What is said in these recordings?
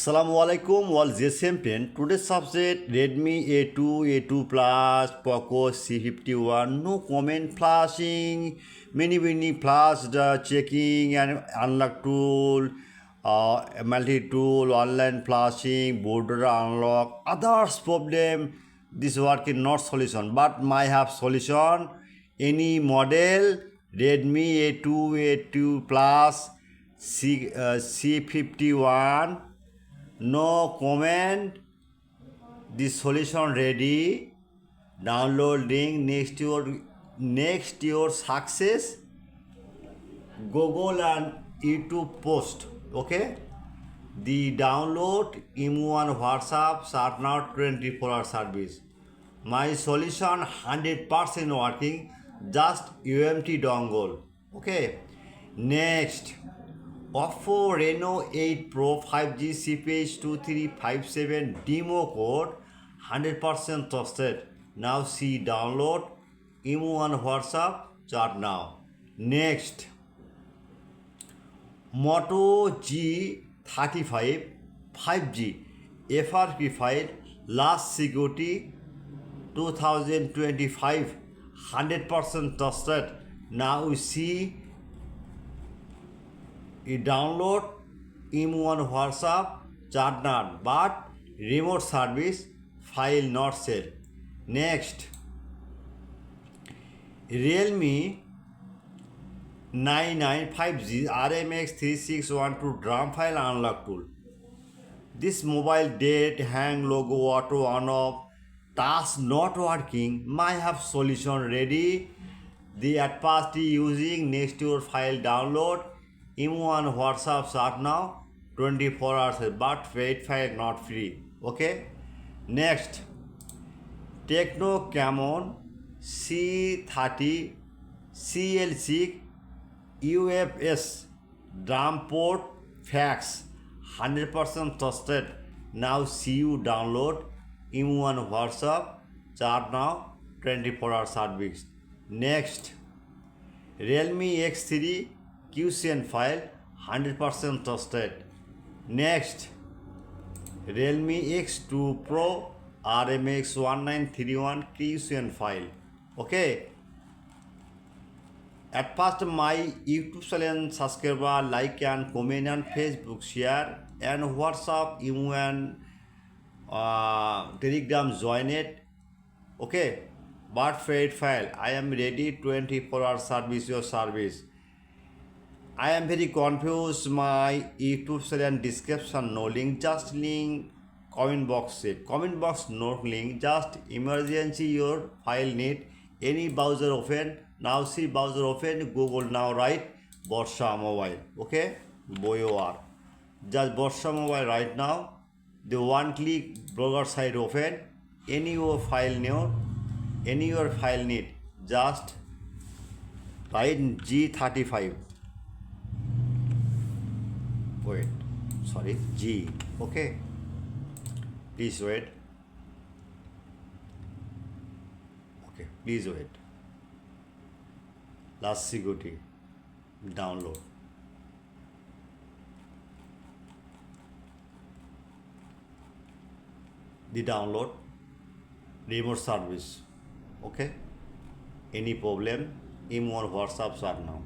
Assalamu alaikum, all GSM pen. Today's subject Redmi A2, A2 Plus, Poco C51. No comment flashing, many flash checking and unlock tool, multi tool, online flashing, border unlock. Others problem. This work is not solution, but my have solution. Any model Redmi A2, A2 Plus, C51. No comment. The solution ready. Downloading next your success. Google and YouTube post. Okay. The download M1 WhatsApp start now 24-hour service. My solution 100% working. Just UMT dongle. Okay. Next. Oppo Reno 8 Pro 5G CPH2357 demo code 100% trusted. Now see download M1 WhatsApp chat now. Next, Moto G35 5G FRP file last security 2025 100% trusted. Now we see you download M1 WhatsApp chat not, but remote service file not set. Next, Realme 995G RMX3612 drum file unlock tool. This mobile date, hang, logo, auto on off, task not working. My have solution ready. The at party using next your file download. M1 WhatsApp start now 24 hours, but wait file not free. Okay. Next, Techno Camon C30 CL6 UFS drum port fax 100% trusted. Now see you download M1 WhatsApp chat now 24-hour service. Next, Realme X3 QCN file 100% trusted. Next, Realme X2 Pro RMX1931 QCN file. Okay. At first my YouTube channel subscriber, like and comment and Facebook share and WhatsApp, email and Telegram join it. Okay. But faith file I am ready 24-hour service your service. I am very confused. My YouTube channel description no link, just link comment box check. Comment box no link, just emergency your file need. Any browser open. Now see browser open. Google now write Borsha Mobile. Okay, BOR. Just Borsha Mobile right now. The one click blogger site open. Any your file need. Just write G35. Wait, sorry, G. Okay, please wait. Okay, please wait. Last security download. The download remote service. Okay, any problem M1 WhatsApp start now.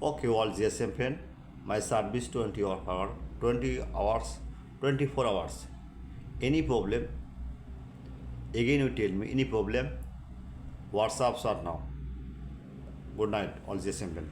Okay, all GSM friend. My service 24 hours. Any problem? Again you tell me, any problem? WhatsApp start now. Good night, all GSM friend.